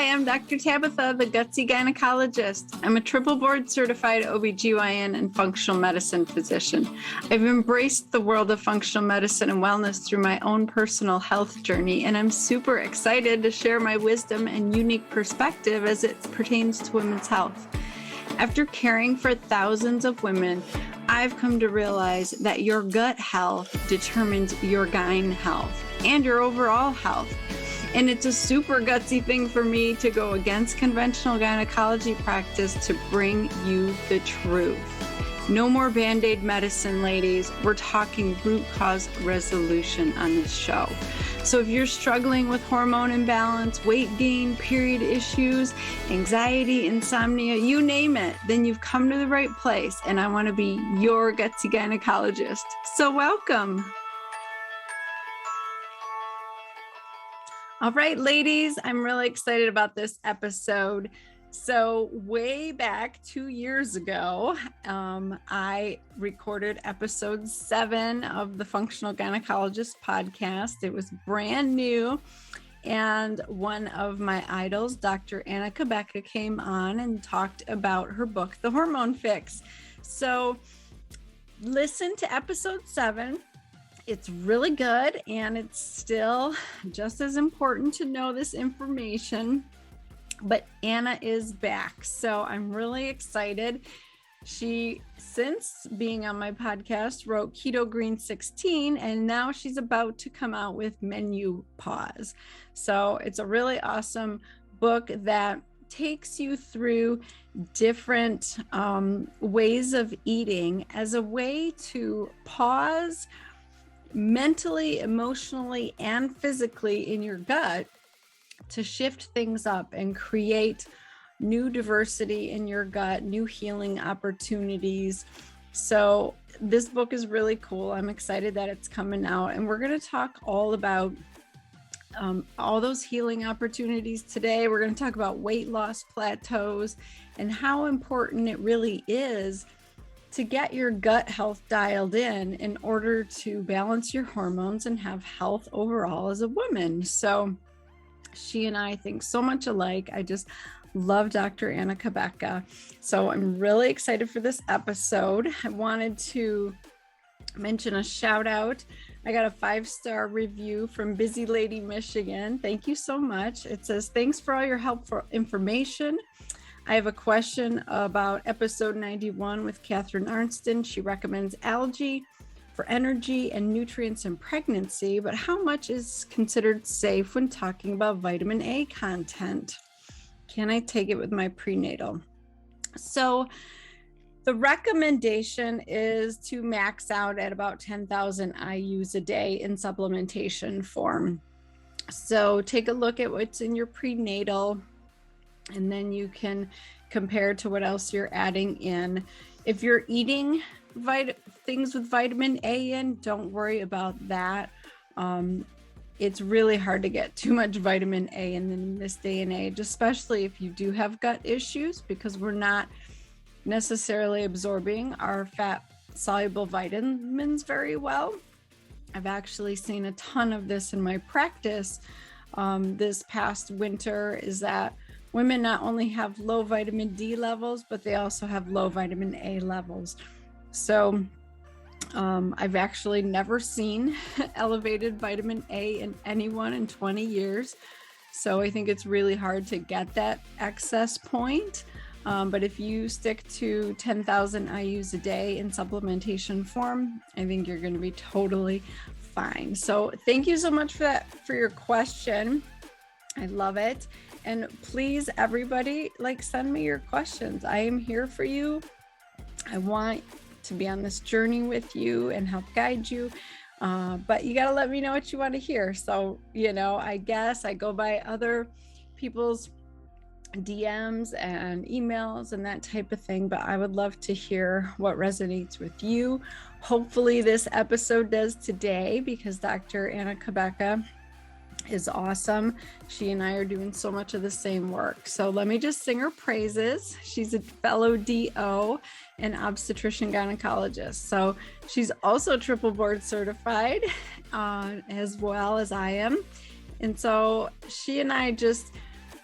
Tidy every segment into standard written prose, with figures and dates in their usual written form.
Hi, I'm Dr. Tabitha, the Gutsy Gynecologist. I'm a triple board certified OBGYN and functional medicine physician. I've embraced the world of functional medicine and wellness through my own personal health journey, and I'm super excited to share my wisdom and unique perspective as it pertains to women's health. After caring for thousands of women, I've come to realize that your gut health determines your gyne health and your overall health. And it's a super gutsy thing for me to go against conventional gynecology practice to bring you the truth. No more Band-Aid medicine, ladies. We're talking root cause resolution on this show. So if you're struggling with hormone imbalance, weight gain, period issues, anxiety, insomnia, you name it, then you've come to the right place. And I want to be your gutsy gynecologist. So welcome. All right, ladies, I'm really excited about this episode. So way back 2 years ago, I recorded episode 7 of the Functional Gynecologist podcast. It was brand new. And one of my idols, Dr. Anna Cabeca, came on and talked about her book, The Hormone Fix. So listen to episode 7. It's really good, and it's still just as important to know this information, but Anna is back. So I'm really excited. She, since being on my podcast, wrote Keto Green 16, and now she's about to come out with MenuPause. So it's a really awesome book that takes you through different ways of eating as a way to pause mentally, emotionally, and physically in your gut to shift things up and create new diversity in your gut, new healing opportunities. So this book is really cool. I'm excited that it's coming out, and we're going to talk all about all those healing opportunities today. We're going to talk about weight loss plateaus and how important it really is to get your gut health dialed in order to balance your hormones and have health overall as a woman. So she and I think so much alike. I just love Dr. Anna Cabeca. So I'm really excited for this episode. I wanted to mention a shout out. I got a 5-star review from Busy Lady, Michigan. Thank you so much. It says, thanks for all your helpful information. I have a question about episode 91 with Catherine Arnston. She recommends algae for energy and nutrients in pregnancy, but how much is considered safe when talking about vitamin A content? Can I take it with my prenatal? So the recommendation is to max out at about 10,000 IUs a day in supplementation form. So take a look at what's in your prenatal, and then you can compare to what else you're adding in. If you're eating things with vitamin A in, don't worry about that. It's really hard to get too much vitamin A in this day and age, especially if you do have gut issues, because we're not necessarily absorbing our fat soluble vitamins very well. I've actually seen a ton of this in my practice this past winter, is that women not only have low vitamin D levels, but they also have low vitamin A levels. So I've actually never seen elevated vitamin A in anyone in 20 years. So I think it's really hard to get that excess point. But if you stick to 10,000 IUs a day in supplementation form, I think you're going to be totally fine. So thank you so much for your question. I love it. And please, everybody, send me your questions. I am here for you. I want to be on this journey with you and help guide you. But you got to let me know what you want to hear. So, I guess I go by other people's DMs and emails and that type of thing, but I would love to hear what resonates with you. Hopefully this episode does today, because Dr. Anna Cabeca is awesome. She and I are doing so much of the same work. So let me just sing her praises. She's a fellow DO and obstetrician gynecologist. So she's also triple board certified, as well as I am. And so she and I just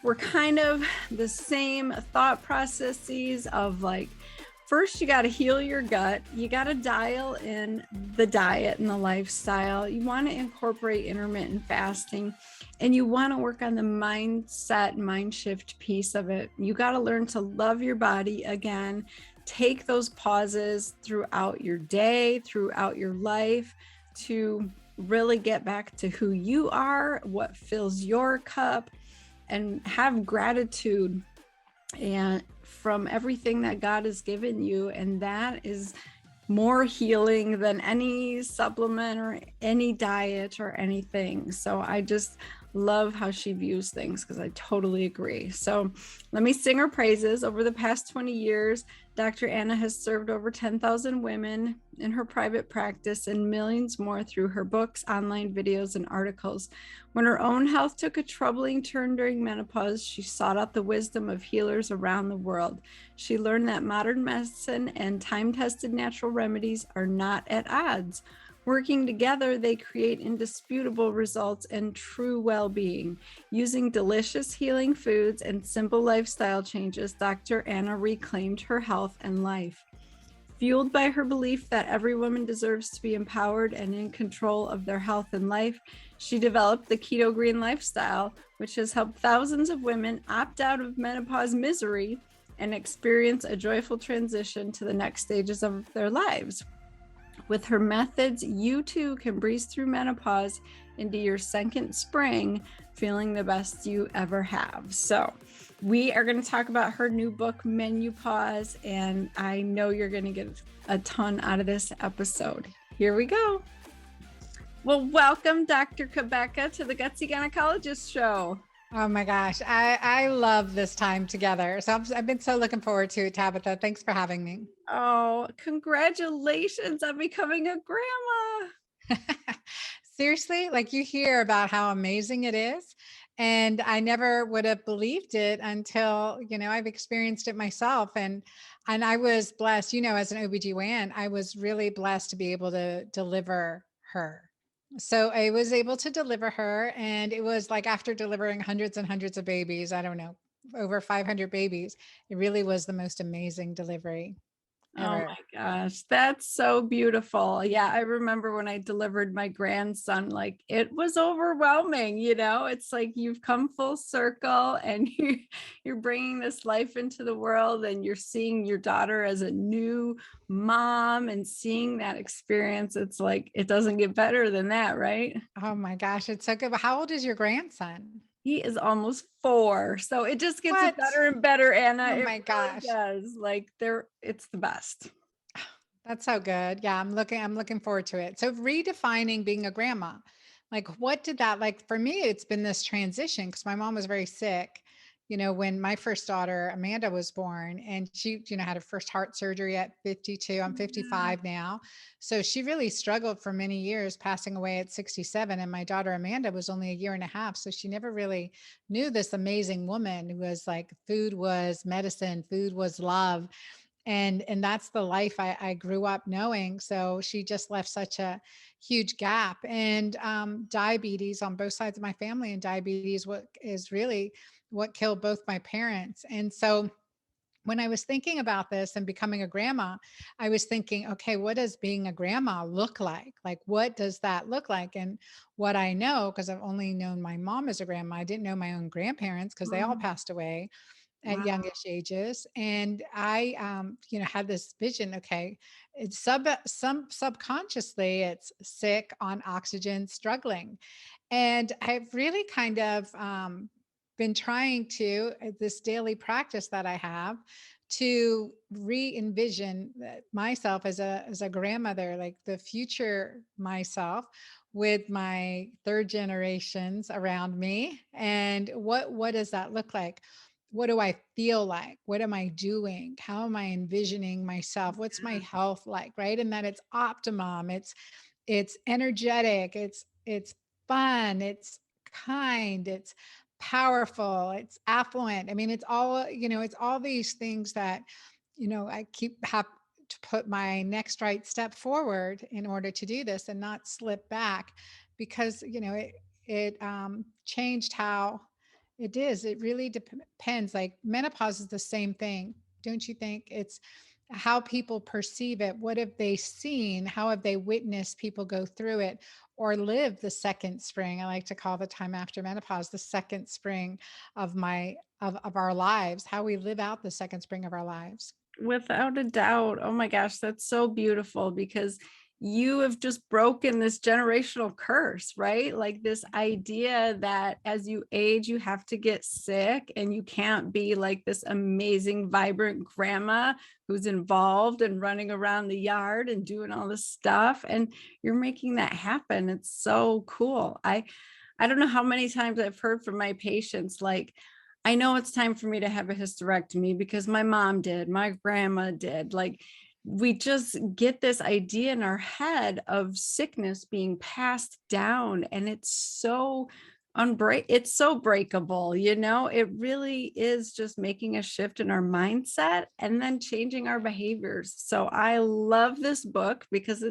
we're kind of the same thought processes of like, first, you got to heal your gut. You got to dial in the diet and the lifestyle. You want to incorporate intermittent fasting, and you want to work on the mindset, mind shift piece of it. You got to learn to love your body again. Take those pauses throughout your day, throughout your life, to really get back to who you are, what fills your cup, and have gratitude and from everything that God has given you. And that is more healing than any supplement or any diet or anything. So I just love how she views things, because I totally agree. So let me sing her praises. Over the past 20 years, Dr. Anna has served over 10,000 women in her private practice and millions more through her books, online videos, and articles. When her own health took a troubling turn during menopause, she sought out the wisdom of healers around the world. She learned that modern medicine and time-tested natural remedies are not at odds. Working together, they create indisputable results and true well-being. Using delicious healing foods and simple lifestyle changes, Dr. Anna reclaimed her health and life. Fueled by her belief that every woman deserves to be empowered and in control of their health and life, she developed the Keto Green lifestyle, which has helped thousands of women opt out of menopause misery and experience a joyful transition to the next stages of their lives. With her methods, you too can breeze through menopause into your second spring, feeling the best you ever have. So we are going to talk about her new book, MenuPause, and I know you're going to get a ton out of this episode. Here we go. Well, welcome, Dr. Cabeca, to the Gutsy Gynecologist Show. Oh my gosh, I love this time together. So I've been so looking forward to it, Tabitha. Thanks for having me. Oh, congratulations on becoming a grandma. Seriously, like you hear about how amazing it is. And I never would have believed it until, I've experienced it myself. And I was blessed, as an OBGYN, I was really blessed to be able to deliver her. So I was able to deliver her. And it was like after delivering hundreds and hundreds of babies, I don't know, over 500 babies, it really was the most amazing delivery Oh ever. my gosh, that's so beautiful. Yeah, I remember when I delivered my grandson, like it was overwhelming, it's like you've come full circle and you're bringing this life into the world, and you're seeing your daughter as a new mom and seeing that experience. It's like, it doesn't get better than that, right? Oh my gosh, it's so good. But how old is your grandson? He is almost 4. So it just gets What? better and better, Anna. Oh It my really gosh. does. Like it's the best. That's so good. Yeah, I'm looking forward to it. So redefining being a grandma. Like what did that like for me it's been this transition because my mom was very sick, when my first daughter Amanda was born and she, had her first heart surgery at 52. I'm Yeah. 55 now. So she really struggled for many years, passing away at 67, and my daughter Amanda was only a year and a half, so she never really knew this amazing woman who was like food was medicine, food was love, and that's the life I grew up knowing. So she just left such a huge gap. And diabetes on both sides of my family, and diabetes what is really what killed both my parents. And so when I was thinking about this and becoming a grandma, I was thinking, okay, what does being a grandma look like? Like, what does that look like? And what I know, because I've only known my mom as a grandma, I didn't know my own grandparents because they all Oh, passed away at wow. youngish ages. And I, had this vision. Okay, it's some subconsciously, it's sick on oxygen, struggling, and I've really kind of been trying to this daily practice that I have to re-envision myself as a grandmother, like the future myself with my third generations around me. And what does that look like? What do I feel like? What am I doing? How am I envisioning myself? What's my health like? Right. And that it's optimum. It's energetic. It's fun. It's kind. It's powerful. It's affluent. I mean, it's all, it's all these things that, I have to put my next right step forward in order to do this and not slip back because, it changed how It is. It really depends. Like menopause is the same thing. Don't you think? It's how people perceive it. What have they seen? How have they witnessed people go through it or live the second spring? I like to call the time after menopause the second spring of of our lives, how we live out the second spring of our lives. Without a doubt. Oh my gosh, that's so beautiful because you have just broken this generational curse, right? Like this idea that as you age, you have to get sick and you can't be like this amazing, vibrant grandma who's involved and running around the yard and doing all this stuff. And you're making that happen. It's so cool. I don't know how many times I've heard from my patients, like, I know it's time for me to have a hysterectomy because my mom did, my grandma did. Like, we just get this idea in our head of sickness being passed down, and it's so breakable, it really is just making a shift in our mindset and then changing our behaviors. So I love this book because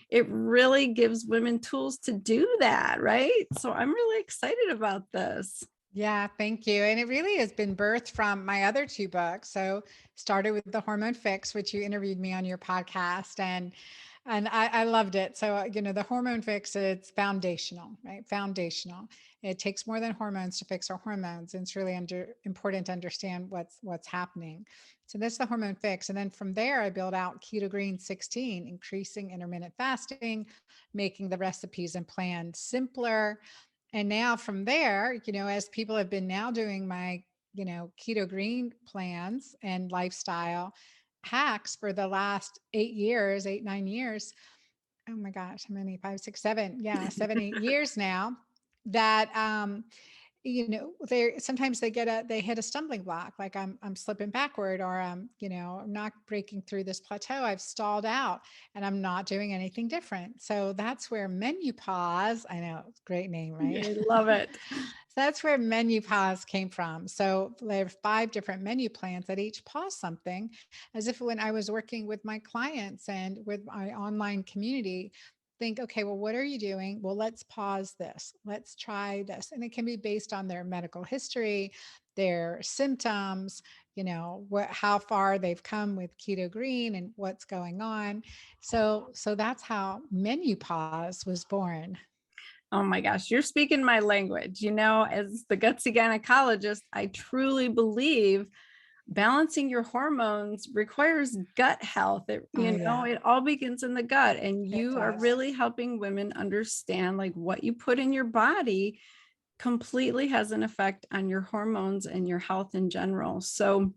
it really gives women tools to do that, right? So I'm really excited about this. Yeah, thank you. And it really has been birthed from my other two books. So started with the Hormone Fix, which you interviewed me on your podcast, and I loved it. So the Hormone Fix, it's foundational, right? Foundational. It takes more than hormones to fix our hormones, and it's really important to understand what's happening. So that's the Hormone Fix, and then from there I build out Keto Green 16, increasing intermittent fasting, making the recipes and plans simpler, and now from there, as people have been now doing my, keto green plans and lifestyle hacks for the last 8 years, 9 years. Oh my gosh, how many? 5, 6, 7. Yeah, 7, 8 years now that they sometimes they hit a stumbling block, like I'm slipping backward, or I'm not breaking through this plateau. I've stalled out and I'm not doing anything different. So that's where MenuPause, I know, great name, Yeah, right? I love it. So that's where MenuPause came from. So there are 5 different menu plans that each pause something, as if when I was working with my clients and with my online community, think, okay, well, what are you doing? Well, let's pause this. Let's try this. And it can be based on their medical history, their symptoms, how far they've come with keto green and what's going on. So that's how MenuPause was born. Oh my gosh, you're speaking my language. As the gutsy gynecologist, I truly believe balancing your hormones requires gut health. Oh yeah, It all begins in the gut, and it you are does. really helping women understand like what you put in your body completely has an effect on your hormones and your health in general. So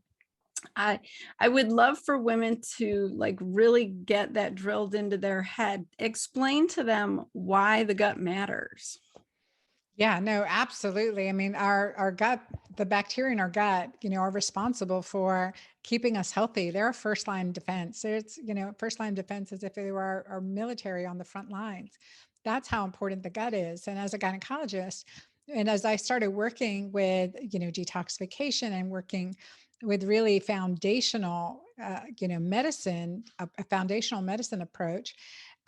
I I would love for women to like really get that drilled into their head. Explain to them why the gut matters. Yeah, no, absolutely. I mean, our gut, the bacteria in our gut, are responsible for keeping us healthy. They're a first line defense. It's, first line defense as if they were our military on the front lines. That's how important the gut is. And as a gynecologist, and as I started working with, detoxification and working with really foundational, medicine, a foundational medicine approach,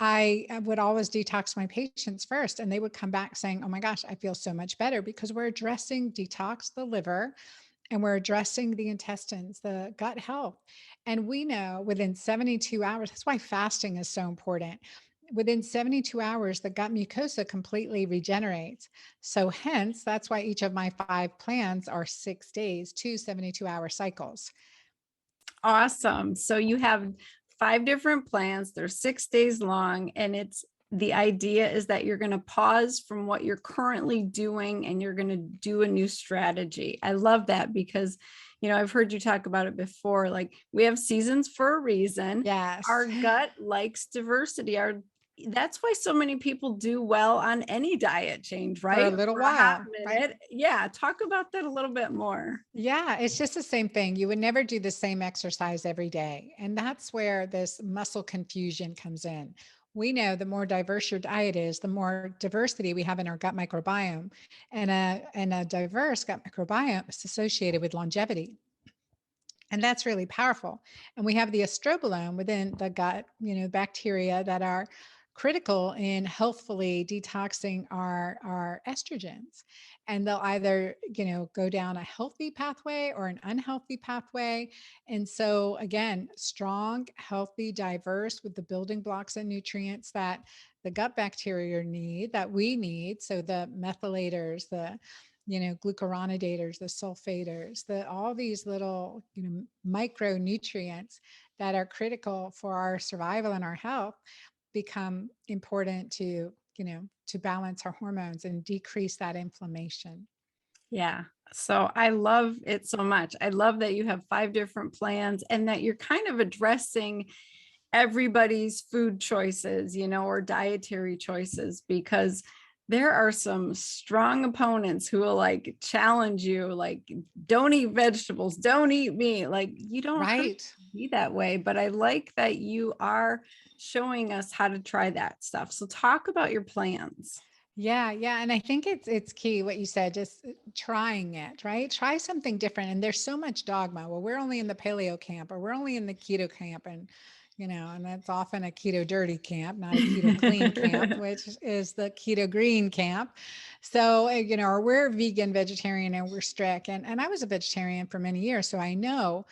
I would always detox my patients first, and they would come back saying, "Oh my gosh, I feel so much better," because we're addressing detox the liver and we're addressing the intestines, the gut health. And we know within 72 hours, that's why fasting is so important. Within 72 hours, the gut mucosa completely regenerates. So, hence, that's why each of my 5 plans are 6 days, 2 72-hour cycles. Awesome. So you have 5 different plans. They're 6 days long. And the idea is that you're going to pause from what you're currently doing and you're going to do a new strategy. I love that because, I've heard you talk about it before. Like, we have seasons for a reason. Yes. Our gut likes diversity. That's why so many people do well on any diet change, For a right? little For a hot while, right? minute. Yeah. Talk about that a little bit more. Yeah, it's just the same thing. You would never do the same exercise every day. And that's where this muscle confusion comes in. We know the more diverse your diet is, the more diversity we have in our gut microbiome. And a diverse gut microbiome is associated with longevity. And that's really powerful. And we have the estrobolome within the gut, bacteria that are critical in healthfully detoxing our estrogens. And they'll either, go down a healthy pathway or an unhealthy pathway. And so again, strong, healthy, diverse with the building blocks and nutrients that the gut bacteria need, that we need. So the methylators, the glucuronidators, the sulfators, all these little, micronutrients that are critical for our survival and our health become important to balance our hormones and decrease that inflammation. Yeah. So I love it so much. I love that you have 5 different plans and that you're kind of addressing everybody's food choices, or dietary choices, because there are some strong opponents who will like challenge you, like, don't eat vegetables, don't eat meat. Like, you don't have to Right. be that way. But I like that you are showing us how to try that stuff. So talk about your plans. Yeah, yeah, and I think it's key what you said, just trying it, right? Try something different. And there's so much dogma. Well, we're only in the paleo camp, or we're only in the keto camp, and and that's often a keto dirty camp, not a keto clean camp, which is the keto green camp. So, or we're vegan, vegetarian, and we're strict. And I was a vegetarian for many years, so I know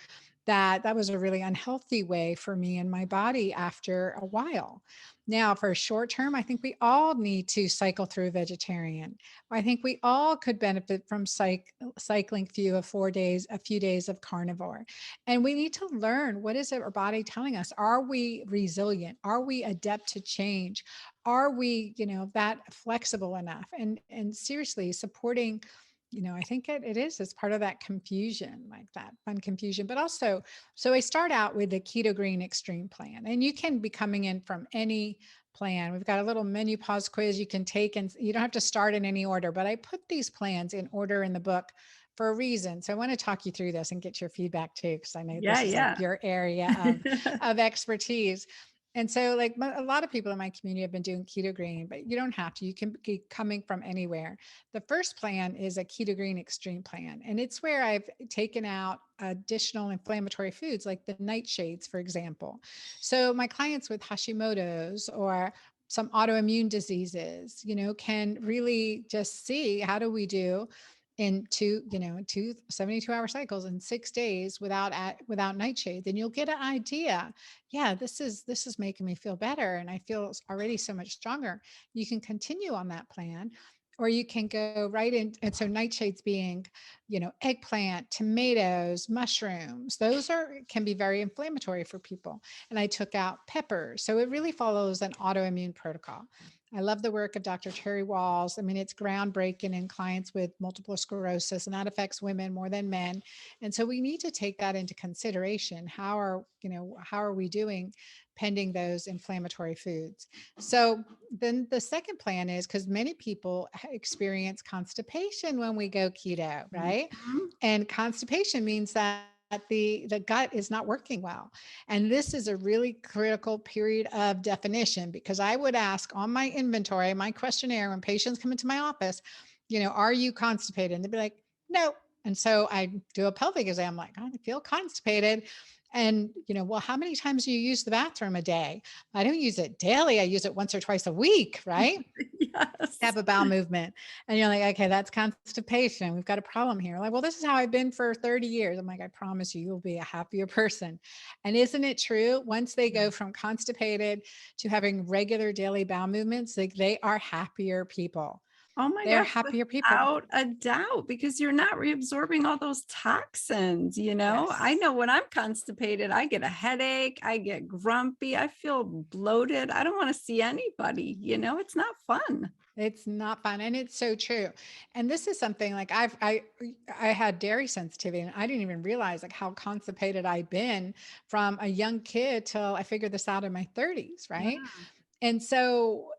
that was a really unhealthy way for me and my body after a while. Now, for short term, I think we all need to cycle through vegetarian. I think we all could benefit from cycling through a few days of carnivore. And we need to learn, what is our body telling us? Are we resilient? Are we adept to change? Are we, that flexible enough? And seriously, supporting, I think it is, it's part of that confusion, like that fun confusion. But also, so I start out with the keto green extreme plan, and you can be coming in from any plan. We've got a little MenuPause quiz you can take, and you don't have to start in any order, but I put these plans in order in the book for a reason. So I want to talk you through this and get your feedback too, because I know Yeah, this is like yeah. your area of expertise. And so, like, a lot of people in my community have been doing keto green, but you don't have to. You can be coming from anywhere. The first plan is a keto green extreme plan, and it's where I've taken out additional inflammatory foods like the nightshades, for example. So my clients with Hashimoto's or some autoimmune diseases, can really just see, how do we do in two 72-hour cycles in 6 days without nightshades, and you'll get an idea. Yeah, this is making me feel better, and I feel already so much stronger. You can continue on that plan, or you can go right in. And so nightshades being, eggplant, tomatoes, mushrooms, those can be very inflammatory for people. And I took out peppers. So it really follows an autoimmune protocol. I love the work of Dr. Terry Walls. I mean, it's groundbreaking in clients with multiple sclerosis, and that affects women more than men. And so we need to take that into consideration. How are we doing pending those inflammatory foods? So then the second plan is, because many people experience constipation when we go keto, right? Mhm. And constipation means that the gut is not working well. And this is a really critical period of definition, because I would ask on my inventory, my questionnaire, when patients come into my office, are you constipated? And they'd be like, no. And so I do a pelvic exam, like, I feel constipated. And, well, how many times do you use the bathroom a day? I don't use it daily. I use it once or twice a week, right? Yes. Have a bowel movement. And you're like, okay, that's constipation. We've got a problem here. Like, well, this is how I've been for 30 years. I'm like, I promise you, you'll be a happier person. And isn't it true? Once they go from constipated to having regular daily bowel movements, like, they are happier people. Oh my They're gosh, happier people. without a doubt, because you're not reabsorbing all those toxins. I Yes. know when I'm constipated, I get a headache, I get grumpy, I feel bloated. I don't want to see anybody. It's not fun. It's not fun. And it's so true. And this is something like I had dairy sensitivity, and I didn't even realize like how constipated I'd been from a young kid till I figured this out in my 30s. Right. Yeah. And so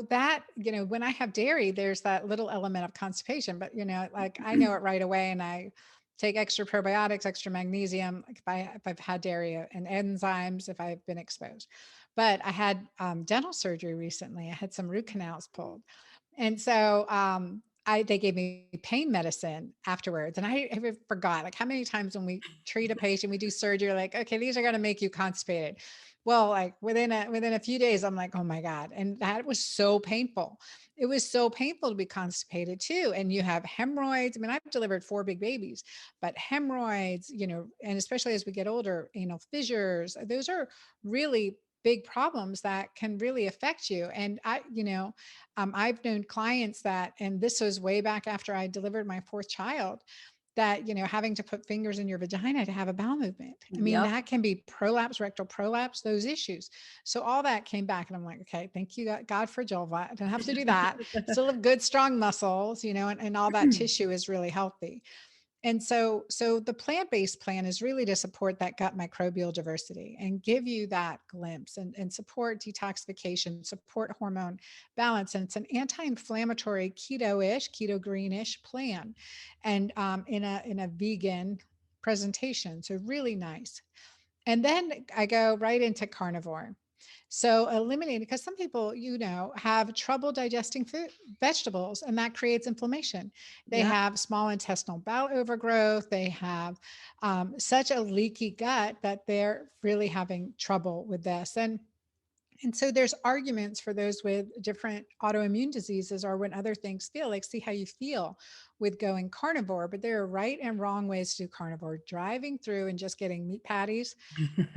that, when I have dairy, there's that little element of constipation, but like, I know it right away, and I take extra probiotics, extra magnesium, like if I've had dairy, and enzymes if I've been exposed. But I had dental surgery recently. I had some root canals pulled. And so they gave me pain medicine afterwards. And I forgot, like, how many times when we treat a patient, we do surgery, like, okay, these are going to make you constipated. Well, like within a few days, I'm like, oh my God. And that was so painful. It was so painful to be constipated too. And you have hemorrhoids. I mean, I've delivered 4 big babies, but hemorrhoids, and especially as we get older, anal fissures, those are really big problems that can really affect you. And I've known clients that, and this was way back after I delivered my fourth child, that, having to put fingers in your vagina to have a bowel movement. I mean, Yep. that can be prolapse, rectal prolapse, those issues. So all that came back and I'm like, okay, thank you God for Jova. I don't have to do that. Still have good, strong muscles, and all that tissue is really healthy. And so the plant-based plan is really to support that gut microbial diversity and give you that glimpse and support detoxification, support hormone balance. And it's an anti-inflammatory keto-ish, keto greenish plan, and in a vegan presentation. So really nice. And then I go right into carnivore. So eliminating, because some people, have trouble digesting food, vegetables, and that creates inflammation. They Yeah. have small intestinal bowel overgrowth. They have such a leaky gut that they're really having trouble with this. And so there's arguments for those with different autoimmune diseases or when other things feel like, see how you feel with going carnivore. But there are right and wrong ways to do carnivore. Driving through and just getting meat patties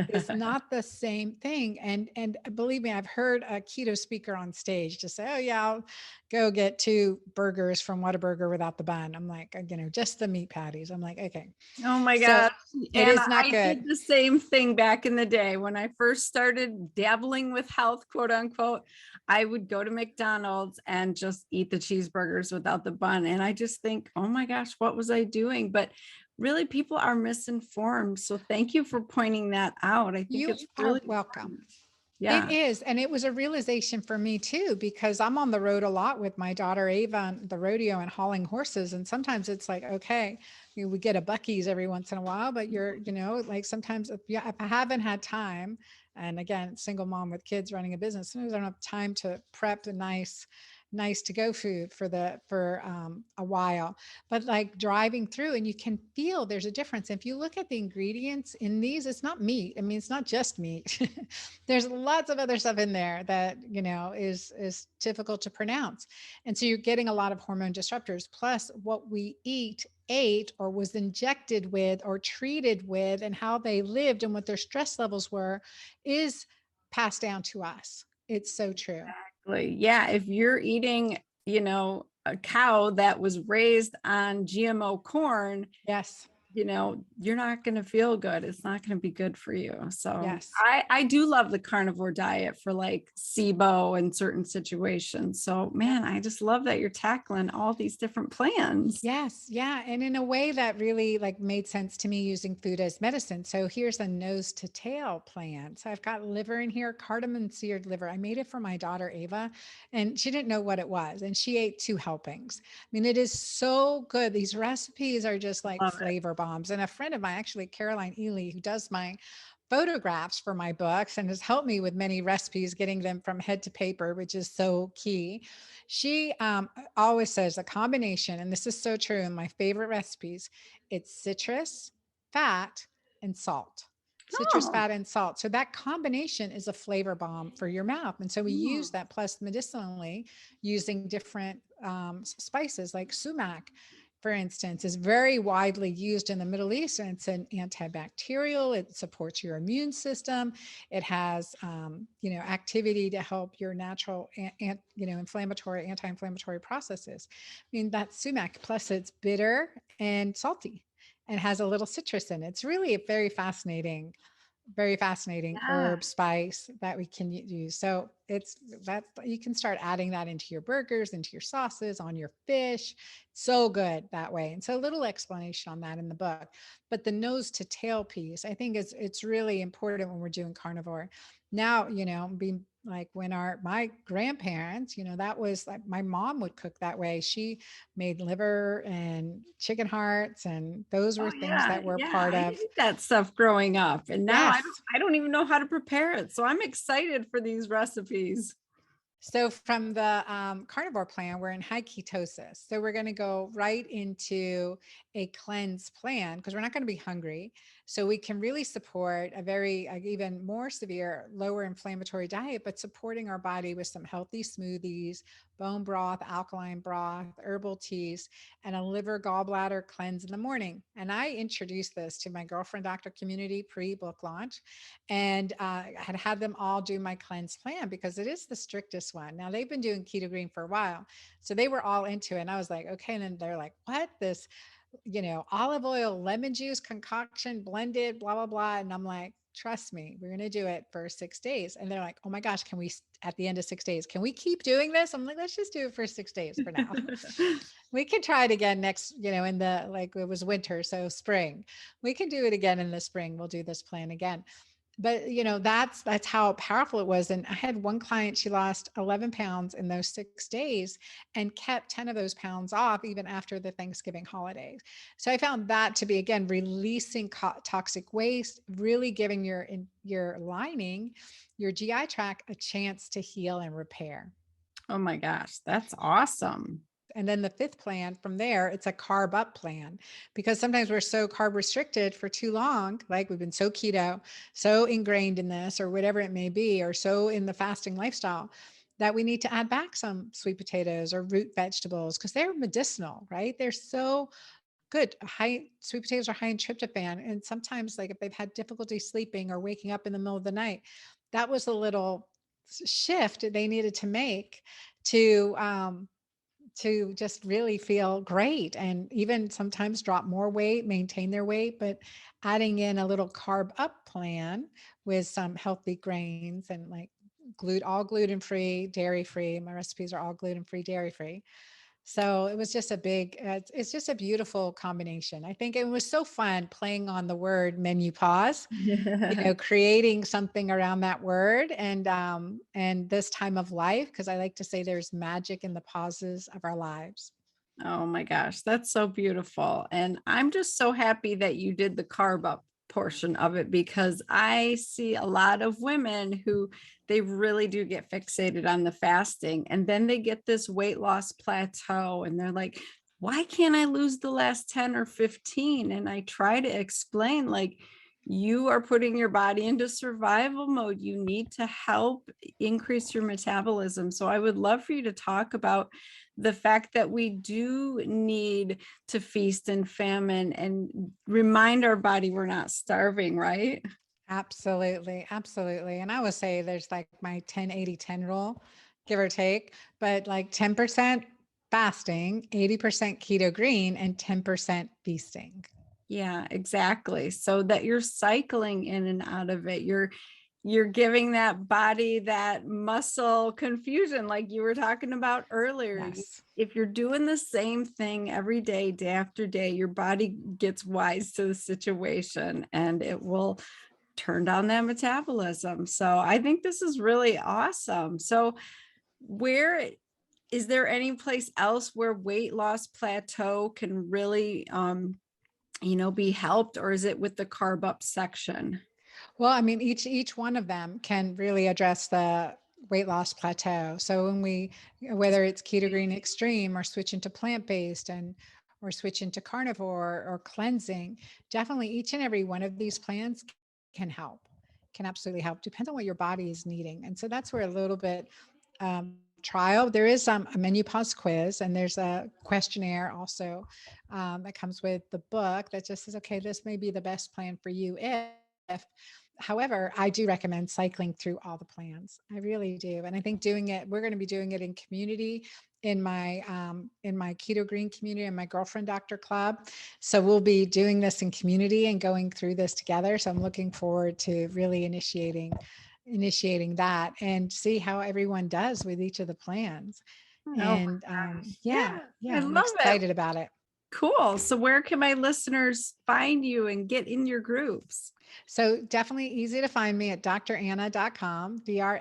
is not the same thing. And believe me, I've heard a keto speaker on stage just say, "Oh yeah, I'll go get 2 burgers from Whataburger without the bun." I'm like, just the meat patties. I'm like, okay. Oh my So gosh. it And is not I did good. the same thing back in the day when I first started dabbling with health, quote unquote. I would go to McDonald's and just eat the cheeseburgers without the bun. And I just think, oh my gosh, what was I doing? But really, people are misinformed. So thank you for pointing that out. I think You it's are really welcome. important. It Yeah. is. And it was a realization for me too, because I'm on the road a lot with my daughter Ava on the rodeo and hauling horses. And sometimes it's like, okay, we get a Buc-ee's every once in a while, but like sometimes if I haven't had time, and again, single mom with kids running a business, sometimes I don't have time to prep a nice to go food for a while. But like driving through, and you can feel there's a difference. If you look at the ingredients in these, it's not meat. I mean, it's not just meat. There's lots of other stuff in there that is difficult to pronounce. And so you're getting a lot of hormone disruptors, plus what we ate or was injected with or treated with, and how they lived and what their stress levels were, is passed down to us. It's so true. Exactly. Yeah. If you're eating, a cow that was raised on GMO corn, Yes. you're not going to feel good. It's not going to be good for you. So Yes. I do love the carnivore diet for like SIBO and certain situations. So man, I just love that you're tackling all these different plans. Yes, yeah, and in a way that really like made sense to me using food as medicine. So here's a nose to tail plan. So I've got liver in here, cardamom seared liver. I made it for my daughter Ava, and she didn't know what it was, and she ate 2 helpings. I mean, it is so good. These recipes are just like Love it. flavor bombs. And a friend of mine, actually Caroline Ely, who does my photographs for my books and has helped me with many recipes, getting them from head to paper, which is so key. She always says a combination, and this is so true in my favorite recipes, it's citrus, fat, and salt. Citrus, Oh, fat, and salt. So that combination is a flavor bomb for your mouth. And so we use hmm. that plus medicinally using different spices like sumac, for instance, is very widely used in the Middle East, and it's an antibacterial. It supports your immune system. It has, activity to help your natural, inflammatory, anti-inflammatory processes. I mean, that's sumac. Plus, it's bitter and salty, and has a little citrus in it. It's really a very fascinating Yeah. herb spice that we can use. So it's that you can start adding that into your burgers, into your sauces, on your fish. So good that way. And so a little explanation on that in the book. But the nose to tail piece, I think it's really important when we're doing carnivore. Now, being like when my grandparents, that was like my mom would cook that way. She made liver and chicken hearts, and those Oh were things yeah. that were Yeah. part I of. ate that stuff growing up. And now I don't Yes. I don't even know how to prepare it. So I'm excited for these recipes. So from the carnivore plan, we're in high ketosis. So we're going to go right into a cleanse plan because we're not going to be hungry. So we can really support a very even more severe, lower inflammatory diet, but supporting our body with some healthy smoothies, bone broth, alkaline broth, herbal teas, and a liver gallbladder cleanse in the morning. And I introduced this to my girlfriend doctor community pre-book launch, and had them all do my cleanse plan because it is the strictest one. Now they've been doing keto green for a while, so they were all into it. And I was like, okay. And then they're like, what? This, olive oil, lemon juice concoction blended, blah, blah, blah. And I'm like, trust me, we're going to do it for 6 days. And they're like, oh my gosh, can we, at the end of 6 days, can we keep doing this? I'm like, let's just do it for 6 days for now. We can try it again next, in the, like it was winter. So spring, we can do it again in the spring. We'll do this plan again. But that's how powerful it was. And I had one client, she lost 11 pounds in those 6 days and kept 10 of those pounds off even after the Thanksgiving holidays. So I found that to be, again, releasing toxic waste, really giving your lining, your GI tract, a chance to heal and repair. Oh my gosh, that's awesome. And then the fifth plan from there, it's a carb up plan, because sometimes we're so carb restricted for too long, like we've been so keto, so ingrained in this or whatever it may be, or so in the fasting lifestyle, that we need to add back some sweet potatoes or root vegetables because they're medicinal, right? They're so good. High sweet potatoes are high in tryptophan. And sometimes, like if they've had difficulty sleeping or waking up in the middle of the night, that was a little shift they needed to make to just really feel great, and even sometimes drop more weight, maintain their weight. But adding in a little carb up plan with some healthy grains and like all gluten free, dairy free. My recipes are all gluten free, dairy free. So it was just it's just a beautiful combination. I think it was so fun playing on the word menopause, creating something around that word, and this time of life, because I like to say there's magic in the pauses of our lives. Oh my gosh, that's so beautiful. And I'm just so happy that you did the carb up portion of it, because I see a lot of women who they really do get fixated on the fasting, and then they get this weight loss plateau and they're like, why can't I lose the last 10 or 15? And I try to explain, like, you are putting your body into survival mode. You need to help increase your metabolism. So I would love for you to talk about the fact that we do need to feast and famine and remind our body we're not starving, right? Absolutely. Absolutely. And I would say there's like my 10-80-10 rule, give or take, but like 10% fasting, 80% keto green, and 10% feasting. Yeah, exactly. So that you're cycling in and out of it. You're giving that body that muscle confusion like you were talking about earlier. Yes. If you're doing the same thing every day, day after day, your body gets wise to the situation and it will turn down that metabolism. So I think this is really awesome. So where is there any place else where weight loss plateau can really be helped, or is it with the carb up section? Well, I mean, each one of them can really address the weight loss plateau. So whether it's keto green extreme or switching to plant-based or switching to carnivore or cleansing, definitely each and every one of these plans can help, can absolutely help. Depends on what your body is needing. And so that's where a little bit trial. There is a MenuPause quiz, and there's a questionnaire also that comes with the book that just says, okay, this may be the best plan for you if. However, I do recommend cycling through all the plans. I really do. And I think we're going to be doing it in community in my keto green community and my girlfriend doctor club. So we'll be doing this in community and going through this together. So I'm looking forward to really initiating that and see how everyone does with each of the plans. Oh And my gosh. yeah, Yeah, I I'm love it. excited about it. Cool. So where can my listeners find you and get in your groups? So definitely easy to find me at dranna.com, DRANNA.com.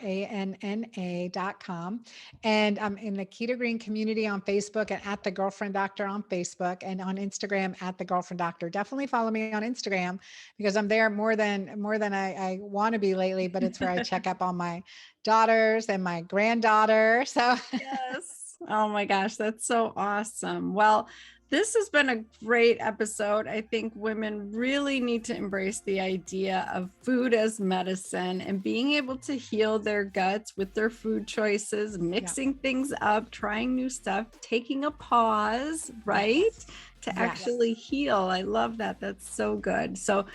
And I'm in the Keto Green community on Facebook and at the Girlfriend Doctor on Facebook, and on Instagram at the Girlfriend Doctor. Definitely follow me on Instagram because I'm there more than I want to be lately, but it's where I check up on my daughters and my granddaughter. So Yes. Oh my gosh, that's so awesome. Well, this has been a great episode. I think women really need to embrace the idea of food as medicine and being able to heal their guts with their food choices, mixing things up, trying new stuff, taking a pause, right? To actually heal. I love that. That's so good. So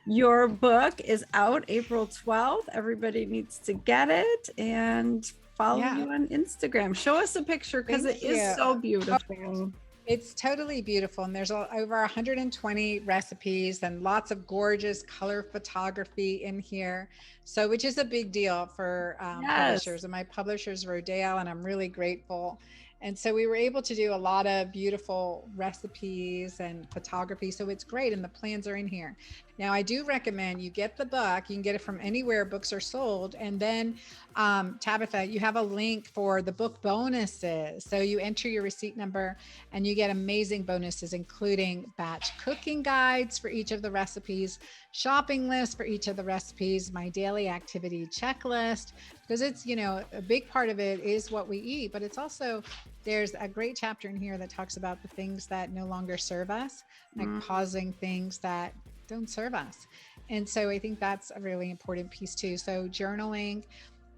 your book is out April 12th. Everybody needs to get it and follow you on Instagram. Show us a picture because it is so beautiful. It's totally beautiful. And there's over 120 recipes and lots of gorgeous color photography in here. So, which is a big deal for publishers. And my publisher's Rodale, and I'm really grateful. And so we were able to do a lot of beautiful recipes and photography. So it's great. And the plans are in here. Now, I do recommend you get the book. You can get it from anywhere books are sold. And then Tabitha, you have a link for the book bonuses. So you enter your receipt number and you get amazing bonuses, including batch cooking guides for each of the recipes, shopping lists for each of the recipes, my daily activity checklist, because it's, you know, a big part of it is what we eat, but it's also, there's a great chapter in here that talks about the things that no longer serve us, like pausing things that don't serve us. And so I think that's a really important piece too. So journaling,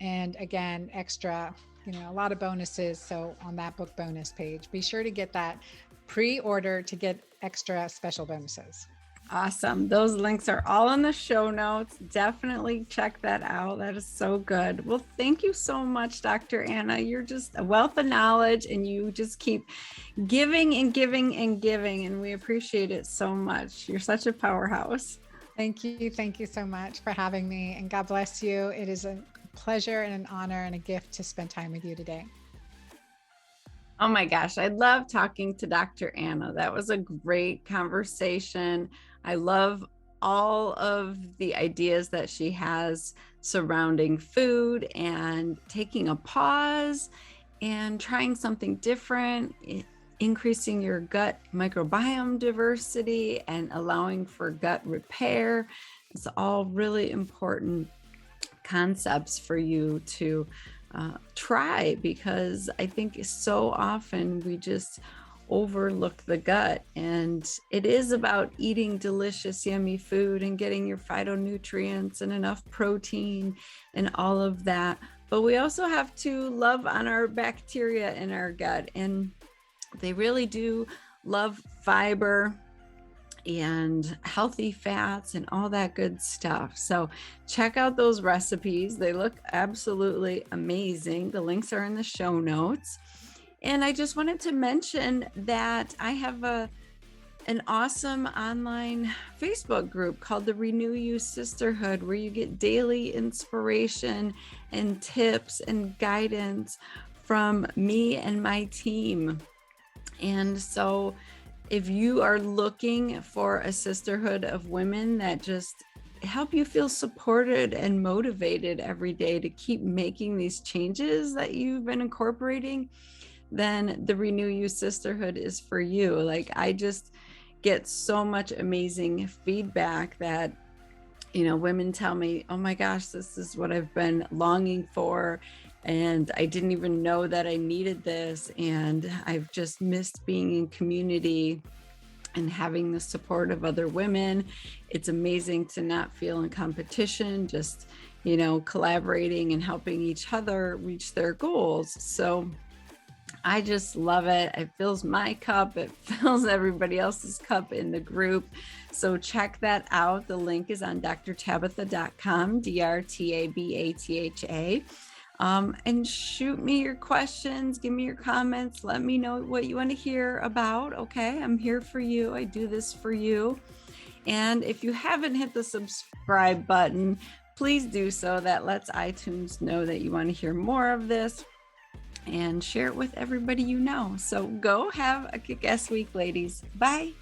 and again, extra, you know, a lot of bonuses. So on that book bonus page, be sure to get that pre-order to get extra special bonuses. Awesome. Those links are all in the show notes. Definitely check that out. That is so good. Well, thank you so much, Dr. Anna. You're just a wealth of knowledge and you just keep giving and giving and giving. And we appreciate it so much. You're such a powerhouse. Thank you. Thank you so much for having me, and God bless you. It is a pleasure and an honor and a gift to spend time with you today. Oh my gosh, I love talking to Dr. Anna. That was a great conversation. I love all of the ideas that she has surrounding food and taking a pause and trying something different, increasing your gut microbiome diversity and allowing for gut repair. It's all really important concepts for you to try, because I think so often we just overlook the gut, and it is about eating delicious, yummy food and getting your phytonutrients and enough protein and all of that. But we also have to love on our bacteria in our gut, and they really do love fiber and healthy fats and all that good stuff. So check out those recipes. They look absolutely amazing. The links are in the show notes. And I just wanted to mention that I have an awesome online Facebook group called the Renew You Sisterhood, where you get daily inspiration and tips and guidance from me and my team. And so if you are looking for a sisterhood of women that just help you feel supported and motivated every day to keep making these changes that you've been incorporating, then the Renew You Sisterhood is for you. Like, I just get so much amazing feedback that, you know, women tell me, oh my gosh, this is what I've been longing for. And I didn't even know that I needed this. And I've just missed being in community and having the support of other women. It's amazing to not feel in competition, just, you know, collaborating and helping each other reach their goals. So I just love it. It fills my cup. It fills everybody else's cup in the group. So check that out. The link is on drtabitha.com, DRTABATHA. And shoot me your questions, give me your comments, let me know what you want to hear about. Okay, I'm here for you. I do this for you. And if you haven't hit the subscribe button, please do so. That lets iTunes know that you want to hear more of this. and share it with everybody you know. So go have a kick-ass week, ladies. Bye.